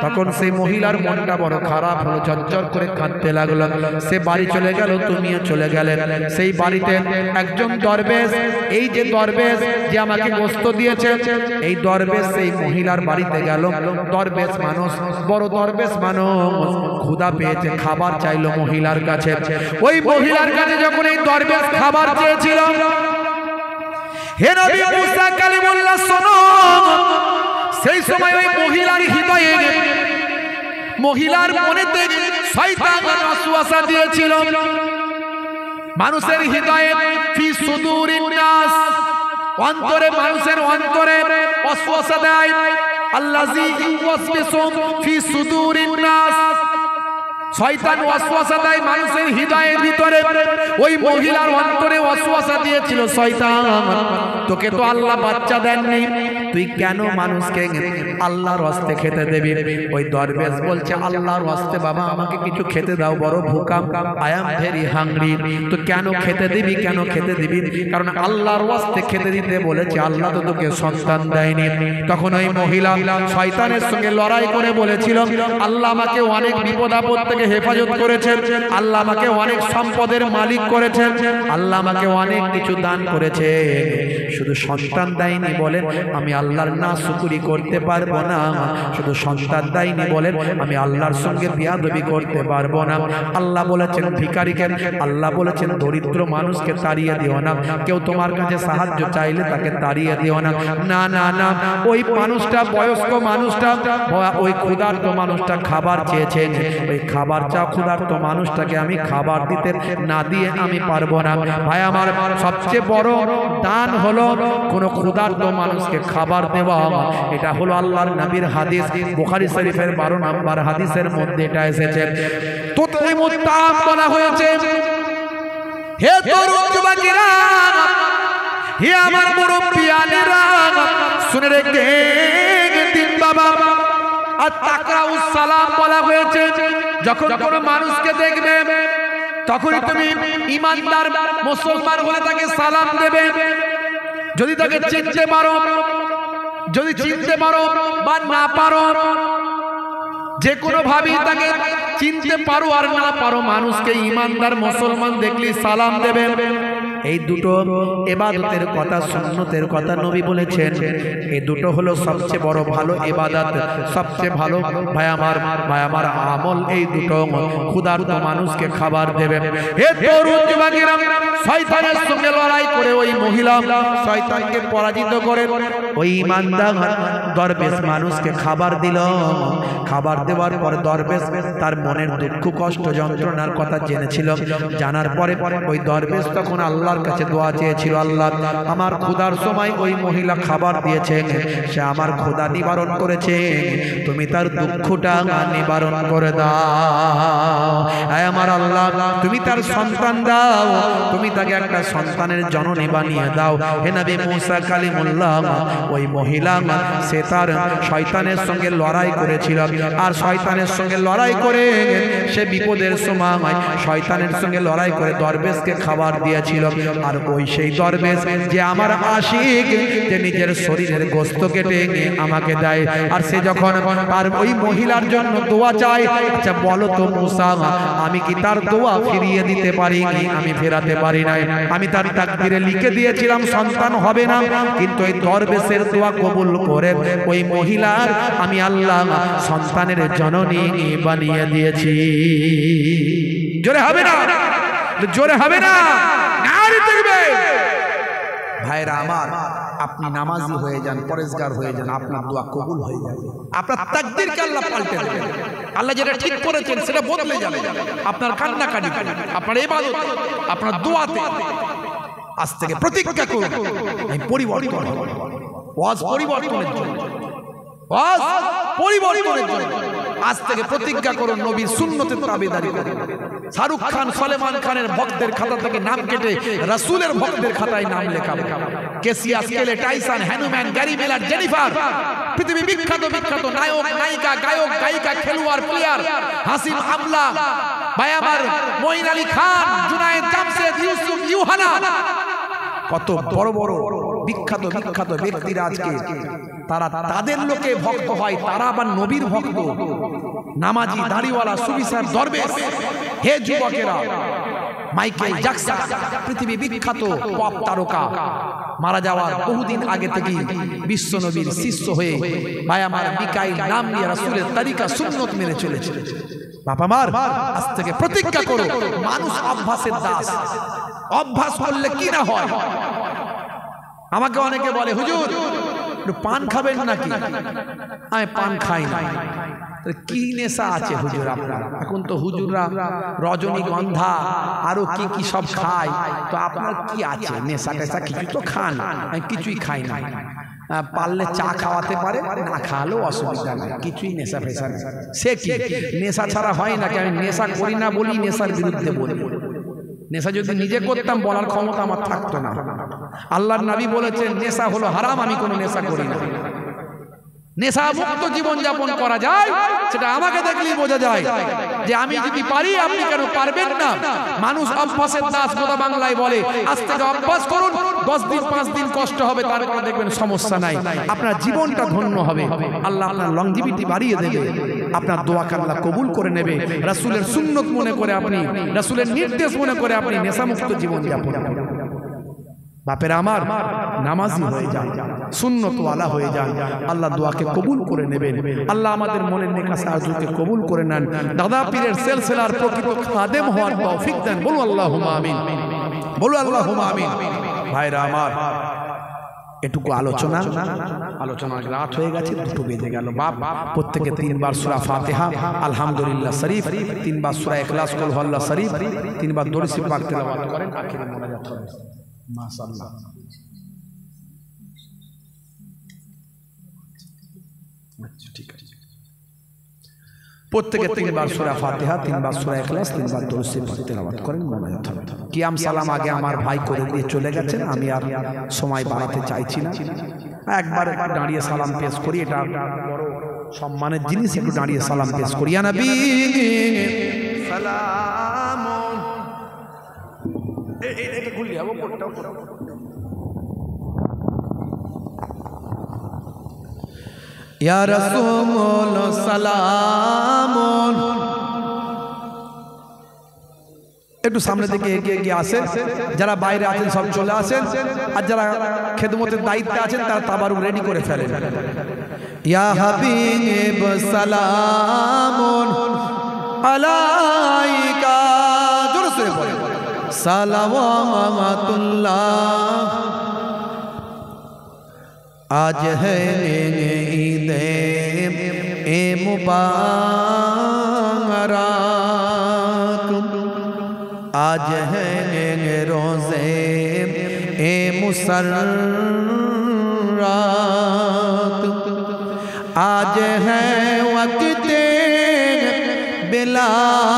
তখন সেই মহিলার মনটা বড় খারাপ হলো, ঝরঝর করে কাঁদতে লাগলো। সে বাড়ি চলে গেল, তুমিও চলে গেলে। সেই বাড়িতে একজন দরবেশ, এই যে দরবেশ যে আমাকে গোশত দিয়েছে, এই দরবেশ সেই মহিলার বাড়িতে গেল। দরবেশ মানুষ, বড় দরবেশ মানুষ, ক্ষুধা পেয়েছে, খাবার চাইলো মহিলার কাছে। ওই মহিলার কাছে যখন এই দরবেশ খাবার চেয়েছিল, হে নবী মুসা কালিমুল্লাহ শোনো, সেই সময় ওই মহিলার হৃদয়ে, মহিলার মনেতে শয়তান ওয়াসওয়াসা দিয়েছিল। মানুষের হৃদয়ে ফি সুদুরিন নাস, অন্তরে, মানুষের অন্তরে ওয়াসওয়াসা দেয়। আল্লাযী ইউওয়াসবিসু ফি সুদুরিন নাস, শয়তান ওয়াসওয়াসা দেয় মানুষের হৃদয়ের ভিতরে। ওই মহিলার অন্তরে ওয়াসওয়াসা দিয়েছিল শয়তান, তোকে তো আল্লাহ বাচ্চা দেননি, তুই কেন মানুষকে আল্লাহর রাস্তে খেতে দিবি? ওই দরবেশ বলছে আল্লাহর রাস্তে বাবা আমাকে কিছু খেতে দাও, বড় ভুকাম, আই এম ভেরি হাংরি। তো কেন খেতে দিবি, কেন খেতে দিবি? কারণ আল্লাহর রাস্তে খেতে দিতে বলেছে, আল্লাহ তো তোকে সন্তান দেয়নি। তখন ওই মহিলা শয়তানের সঙ্গে লড়াই করে বলেছিল আল্লাহ আমাকে অনেক বিপদ আপদ থেকে হেফাজত করেছেন, আল্লাহ আমাকে অনেক সম্পদের মালিক করেছেন, আল্লাহ আমাকে অনেক কিছু দান করেছে, শুধু সন্তান দেয়নি বলেন আমি আল্লাহর নাশুকরি করতে পারবো না, শুধু সন্তান দেয়নি বলেন আমি আল্লাহর সঙ্গে বিয়াদবি করতে পারবো না। আল্লাহ বলেছেন ভিখারিকে, আল্লাহ বলেছেন দরিদ্র মানুষকে তাড়িয়ে দিও না, কেউ তোমার কাছে সাহায্য চাইলে তাকে তাড়িয়ে দিও না। না না না, ওই মানুষটা, বয়স্ক মানুষটা, ওই ক্ষুধার্ত মানুষটা খাবার চেয়েছেন, ওই খাবার চা ক্ষুধার্ত মানুষটাকে আমি খাবার দিতে না দিয়ে আমি পারবো না। ভাই আমার, সবচেয়ে বড় দান হলো কোন ক্ষুধার্ত মানুষকে খাবার দেওয়া। এটা হলো আল্লাহর নবীর হাদিস, বুখারী শরীফের 12 নম্বর হাদিসের মধ্যে এটা এসেছে। তুতঈমুত তাআম বলা হয়েছে। হে তরুণ যুবকেরা, হে আমার মুরব্বিয়ানেরা, শুনে রেখে দিন বাবা। আর তাকরাউস সালাম বলা হয়েছে, যখন কোনো মানুষকে দেখবে তখনই তুমি ঈমানদার মুসলমান হলে তাকে সালাম দেবে। যদি তাকে চিনতে পারো, যদি চিনতে পারো বা না পারো, যে কোনো ভাবে তাকে চিনতে পারো আর না পারো, মানুষকে ঈমানদার মুসলমান দেখলে সালাম দেবে। এই দুটো ইবাদতের কথা, সুন্নতের কথা নবী বলেছেন। এই দুটো হলো সবচেয়ে বড় ভালো ইবাদত, সবচেয়ে ভালো ভাই আমার আমল এই দুটো। ক্ষুধার্ত মানুষকে খাবার দেবে। হে তরুণ যুবকেরা, শয়তানের সঙ্গে লড়াই করে ওই মহিলা শয়তানকে পরাজিত করে ওই ঈমানদার দরবেশ মানুষকে খাবার দিল। খাবার দেওয়ার পর দরবেশ তার মনের দুঃখ কষ্ট যন্ত্রণার কথা জেনেছিল। জানার পরে ওই দরবেশ তখন আল্লাহর আল্লাহর কাছে দোয়া চেয়েছিল, আল্লাহ আমার ক্ষুধার সময় ওই মহিলা খাবার দিয়েছেন, সে আমার ক্ষুধা নিবারণ করেছে, তুমি তার দুঃখটা নিবারণ করে দাও। আমার আল্লাহ তুমি তার সন্তান দাও, তুমি তাকে একটা সন্তানের জননী বানিয়ে দাও। হে নবী মুসা কালিমুল্লাহ, ওই মহিলা সে তার শয়তানের সঙ্গে লড়াই করেছিল, আর শয়তানের সঙ্গে লড়াই করে সে বিপদের সময় শয়তানের সঙ্গে লড়াই করে দরবেশকে খাবার দিয়েছিল। আর ওই সেই দরবেশ যে আমার আশিক, যে নিজের শরীরের গোশত কেটে আমাকে দেয়, আর সে যখন আর ওই মহিলার জন্য দোয়া চায়, আচ্ছা বলো তো মুসা, আমি কি তার দোয়া ফিরিয়ে দিতে পারি? আমি ফেরাতে পারি নাই। আমি তার তাকদীরে লিখে দিয়েছিলাম সন্তান হবে না, কিন্তু এই দরবেশের দোয়া কবুল করে ওই মহিলার আমি আল্লাহ সন্তানের জননী বানিয়ে দিয়েছি। জোরে হবে না? জোরে হবে না? নারে তাকবীর। ভাইরা আমার, আপনি নামাজি হয়ে যান, পরেজগার হয়ে যান, আপনার দোয়া কবুল হয়ে যাবে। আপনার তাকদীরকে আল্লাহ পাল্টে দেবেন। আল্লাহ যেটা ঠিক করেছেন সেটা বদলে যাবে। আপনার কান্নাকাটি, আপনার ইবাদত, আপনার দোয়াতে আজ থেকে প্রতিজ্ঞা করুন, আমি পরিবর্তন হব। ওয়াজ পরিবর্তনের জন্য, ওয়াজ পরিবর্তনের জন্য আজ থেকে প্রতিজ্ঞা করুন, নবীর সুন্নতের তাবেদারি করুন। শাহরুখ খান, সলেমান খানের ভক্তদের খাতা থেকে নাম কেটে রাসূলের ভক্তদের খাতায় নাম লেখাবো। কেসিয়াস, কেলে, Tyson, Hanuman, Gary Miller, Jennifer, পৃথিবী বিখ্যাত বিখ্যাত নায়ক, নায়িকা, গায়ক, গায়িকা, খেলোয়াড়, প্লেয়ার, হাসিম আমলা, ভাই আমার মঈন আলী খান, জুনায়েদ, জামশেদ, ইউসুফ, ইউহানা, কত বড় বড় বিখ্যাত বিখ্যাত ব্যক্তিরা আজকে তারা তাদের লোকে ভক্ত হয়, তারা আবার নবীর ভক্ত, নামাজি, দাড়িওয়ালা, সুবিচার, দরবেশ। হে যুবকেরা, মাইকেল জ্যাকসন পৃথিবী বিখ্যাত পপ তারকা, মারা যাওয়ার বহুদিন আগে থেকে বিশ্ব নবীর শিষ্য হয়ে ভাই আমার মিকাইল নাম নিয়ে রাসূলের তরিকা সুন্নত মেনে চলেছে। বাবা মার, আজ থেকে প্রতিজ্ঞা করো, মানুষ অভ্যাসের দাস। অভ্যাস করলে কি না হয়? আমাকে অনেকে বলে, হুজুর পান খাবেন নাকি? আমি পান খাই না। কি নেশা আছে হুজুর আপনার? এখন তো হুজুররা রজনীগন্ধা আরো কি কি সব খায়, তো আপনার কি আছে নেশা টেশা? কিছু তো খান। আমি কিছুই খাই না। পারলে চা খাওয়াতে পারে, না খাওয়ালেও অসুবিধা নেই, কিছুই নেশা ফেশা নেই। সে কি নেশা ছাড়া হয় নাকি? আমি নেশা করি না বলি নেশার বিরুদ্ধে বলি। নেশা যদি নিজে করতাম বলার ক্ষমতা আমার থাকতো না। আল্লাহর নবী বলেছেন নেশা হলো হারাম, আমি কোনো নেশা করি না। নেশা মুক্ত জীবন যাপন করা যায়, সেটা আমাকে দেখলেই বোঝা যায় যে আমি যদি পারি, আপনি কেন পারবেন না? মানুষ অভ্যাসের দাস গোটা বাংলায় বলে। আজ থেকে অভ্যাস করুন, 10 দিন 5 দিন কষ্ট হবে, তারপরে দেখবেন সমস্যা নাই, আপনার জীবনটা ধন্য হবে। আল্লাহ আপনার লংজিভিটি বাড়িয়ে দেবে, আপনার দোয়াকে আল্লাহ কবুল করে নেবে। রাসূলের সুন্নত মনে করে আপনি, রাসূলের নির্দেশ মনে করে আপনি নেশামুক্ত জীবন যাপন করুন। বাপেরা আমার, নামাজি হয়ে যান, সুন্নতওয়ালা হয়ে যান, আল্লাহ দোয়াকে কবুল করে নেবেন। আল্লাহ আমাদের মনের নেক আরজুকে কবুল করে নেন। দাদা পীরের সিলসিলার প্রকৃত খাদেম হওয়ার তৌফিক দেন। বলু আল্লাহুম্মা আমিন, বলু আল্লাহুম্মা আমিন। ভাইরা আমার, এটুকু আলোচনা রাত হয়ে গেছে, 2 বেজে গেল। বাপ প্রত্যেকে 3 বার সূরা ফাতিহা, আলহামদুলিল্লাহ শরীফ, 3 বার সূরা ইখলাস, কুল হুয়াল্লাহ শরীফ, 3 বার দরুদ শরীফ পাক তেলাওয়াত করেন। আখিরে মোনাজাত হবে। মাশাআল্লাহ। আচ্ছা ঠিক আছে। প্রত্যেকে 3 বার সূরা ফাতিহা, 3 বার সূরা ইখলাস, 3 বার দরুদ শরীফ তেলাওয়াত করেন, মোনাজাত হবে। কিয়াম সালাম আগে আমার ভাই করে দিয়ে চলে গেছেন, আমি আর সময় বাড়াতে চাইছি না। একবার দাঁড়িয়ে সালাম পেশ করি, এটা বড় সম্মানের জিনিস, একটু দাঁড়িয়ে সালাম পেশ করি। ইয়া নবী সালাম, এটা খুললি হবে কোটটাও। ইয়া রাসূল সালাম, একটু সামনে থেকে এগিয়ে গিয়ে আসেন। যারা বাইরে আছেন সব চলে আসেন, আর যারা খেদমতের দায়িত্বে আছেন তারা তাবারুক রেডি করে ফেলেন। ইয়া হাবিব সালাম আলাইকা, জোরে জোরে বলেন সালাওয়াতুল্লাহ। आज है ईद ए मुबारक, आज है रोज़े मुसर्रात, आज है वक़्ते बिलादत